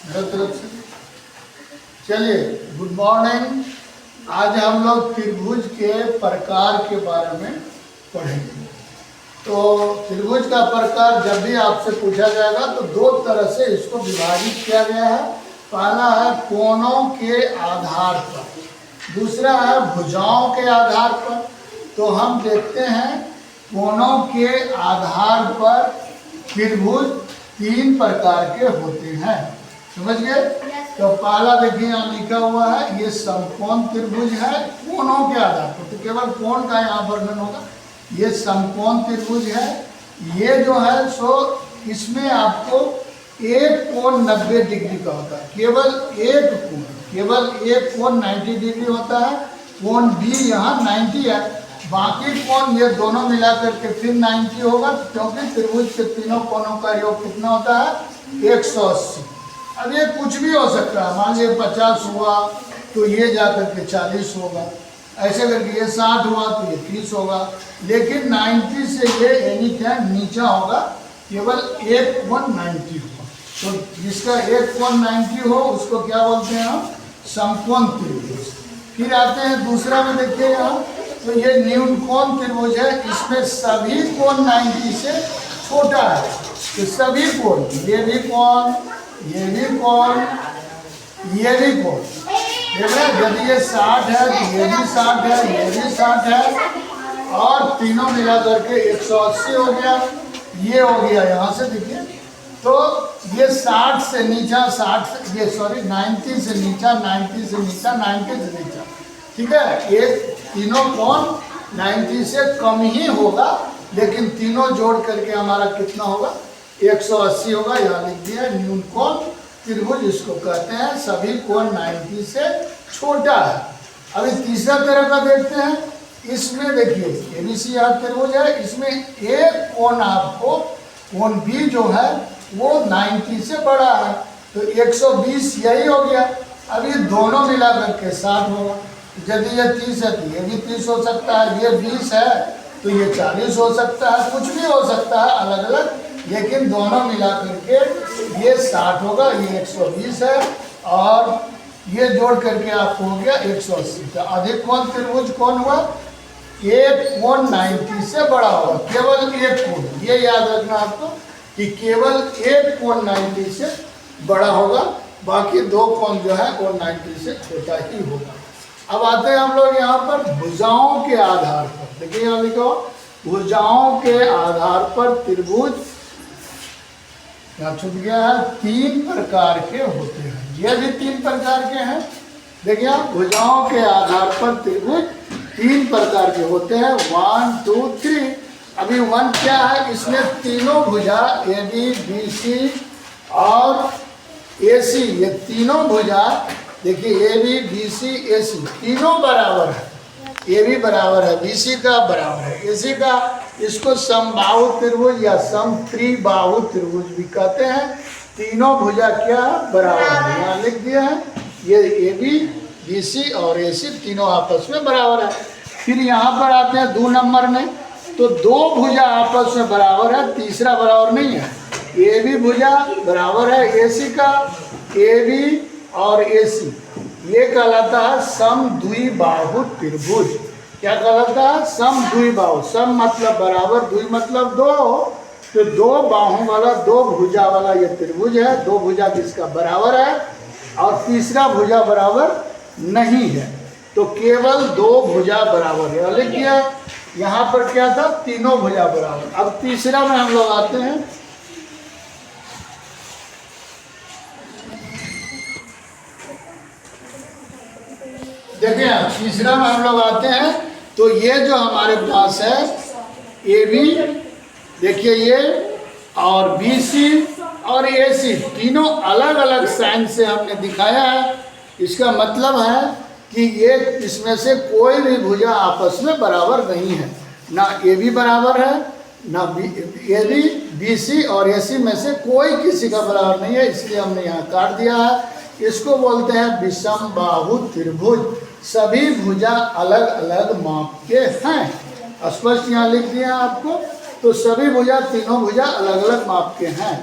मेरे तरफ से चलिए, गुड मॉर्निंग। आज हम लोग त्रिभुज के प्रकार के बारे में पढ़ेंगे। तो त्रिभुज का प्रकार जब भी आपसे पूछा जाएगा तो दो तरह से इसको विभाजित किया गया है। पहला है कोणों के आधार पर, दूसरा है भुजाओं के आधार पर। तो हम देखते हैं कोणों के आधार पर त्रिभुज तीन प्रकार के होते हैं। समझ गए? तो पहला देखिए यहाँ लिखा हुआ है, ये समकोण त्रिभुज है कोणों के आधार पर। तो केवल कोण का यहाँ वर्णन होगा। ये समकोण त्रिभुज है। ये जो है सो इसमें आपको एक कोण 90 डिग्री का होता है। केवल एक कोण 90 डिग्री होता है। कोण बी यहाँ 90 है, बाकी कोण ये दोनों मिला करके फिर 90 होगा, क्योंकि त्रिभुज के तीनों कोणों का योग कितना होता है? 180। अब ये कुछ भी हो सकता है, मान लीजिए 50 हुआ तो ये जाकर के 40 होगा, ऐसे करके ये 60 हुआ तो ये 30 होगा, लेकिन 90 से ये एनी टाइम नीचा होगा। केवल एक कोण 90 होगा। तो जिसका एक कोण 90 हो उसको क्या बोलते हैं हम? समकोण त्रिभुज। फिर आते हैं दूसरा में, देखिए यहाँ, तो ये न्यूनकोण त्रिभुज है। इसमें सभी कोण 90 से छोटा है। तो सभी कोण, ये भी कोण, ये भी कोण, ये भी कोण, देख रहे हैं? यदि ये 60 है तो ये भी 60 है, ये भी 60 है, और तीनों मिला करके 180 हो गया। ये हो गया यहाँ से, देखिए। तो ये 60 से नीचा, 90 से नीचा, 90 से नीचा, 90 से नीचा, ठीक है। ये तीनों कोण 90 से कम ही होगा, लेकिन तीनों जोड़ करके हमारा कितना होगा? 180 होगा। यहाँ लिख दिया न्यूनकोण त्रिभुज इसको कहते हैं। सभी कोण 90 से छोटा है। अभी तीसरा तरह का देखते हैं। इसमें देखिए एबीसी त्रिभुज है। इसमें एक कोण आपको, कोण बी जो है वो 90 से बड़ा है, तो 120 यही हो गया। अब ये दोनों मिला करके 60 होगा। यदि ये 30 है तो ये भी 30 हो सकता है, ये 20 है तो ये 40 हो सकता है, कुछ भी हो सकता है अलग अलग, लेकिन दोनों मिला करके ये 60 होगा, ये 120 है, और ये जोड़ करके आपको हो गया 180। तो अधिक कोण त्रिभुज कौन हुआ? एक कोण 90 से बड़ा होगा। केवल एक कोण, ये याद रखना आपको कि केवल एक कोण 90 से बड़ा होगा, बाकी दो कोण जो है वो 90 से छोटा ही होगा। अब आते हैं हम लोग यहाँ पर भुजाओं के आधार पर। देखिए यहाँ लिखो, भुजाओं के आधार पर त्रिभुज, यहाँ छूट गया है, तीन प्रकार के होते हैं। ये भी तीन प्रकार के हैं। देखिए भुजाओं के आधार पर त्रिभुज तीन प्रकार के होते हैं। 1 2 3। अभी 1 क्या है? इसमें तीनों भुजा ए बी बी सी और ए सी, ये तीनों भुजा देखिए ए बी बी सी ए सी तीनों बराबर है। ए भी बराबर है, बी सी का बराबर है, ए सी का। इसको समबाहु त्रिभुज या समत्रिबाहु त्रिभुज भी कहते हैं। तीनों भुजा क्या बराबर है, यहाँ लिख दिया है। ये ए बी बी सी और ए सी तीनों आपस में बराबर है। फिर यहाँ पर आते हैं 2 नंबर में, तो दो भुजा आपस में बराबर है, तीसरा बराबर नहीं है। ए बी भुजा बराबर है ए सी का, ए बी और ए सी, ये कहलाता है समद्विबाहु त्रिभुज। क्या कहलाता है? समद्विबाहु। सम मतलब बराबर, द्वि मतलब दो, तो दो बाहों वाला, दो भुजा वाला ये त्रिभुज है। दो भुजा किसका बराबर है और तीसरा भुजा बराबर नहीं है, तो केवल दो भुजा बराबर है। लिख दिया। यहाँ पर क्या था? तीनों भुजा बराबर। अब तीसरा में हम लोग आते हैं। देखिए तीसरा में हम लोग आते हैं, तो ये जो हमारे पास है ए बी, देखिए ये, और बी सी और ए सी तीनों अलग अलग साइन से हमने दिखाया है। इसका मतलब है कि ये इसमें से कोई भी भुजा आपस में बराबर नहीं है। ना ए बी बराबर है, ना ए बी बी सी और ए सी में से कोई किसी का बराबर नहीं है, इसलिए हमने यहाँ काट दिया है। इसको बोलते हैं विषम बाहु त्रिभुज। सभी भुजा अलग अलग माप के हैं। स्पष्ट यहाँ लिख दिया आपको। तो सभी भुजा, तीनों भुजा अलग अलग माप के हैं।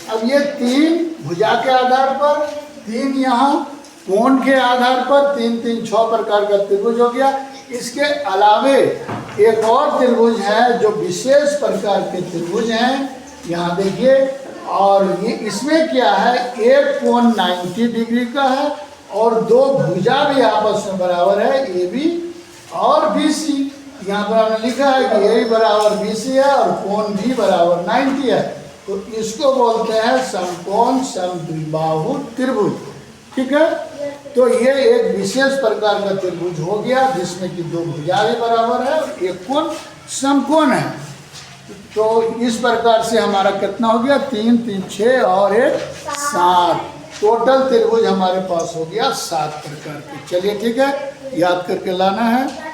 अब ये 3 भुजा के आधार पर, 3 यहाँ कोण के आधार पर, 3 3 6 प्रकार का त्रिभुज हो गया। इसके अलावे एक और त्रिभुज है जो विशेष प्रकार के त्रिभुज हैं, यहाँ देखिए। और ये इसमें क्या है, एक कोण 90 डिग्री का है और 2 भुजा भी आपस में बराबर है, ए बी और बी सी। यहाँ पर हमने लिखा है कि ए बराबर बी सी है और कोण भी बराबर 90 है। तो इसको बोलते हैं समकोण समद्विबाहु त्रिभुज। ठीक है, तो ये एक विशेष प्रकार का त्रिभुज हो गया जिसमें कि 2 भुजा भी बराबर है और एक कोण समकोण है। तो इस प्रकार से हमारा कितना हो गया, 3 3 6 और 1 7, टोटल त्रिभुज हमारे पास हो गया 7 प्रकार के। चलिए ठीक है, याद करके लाना है।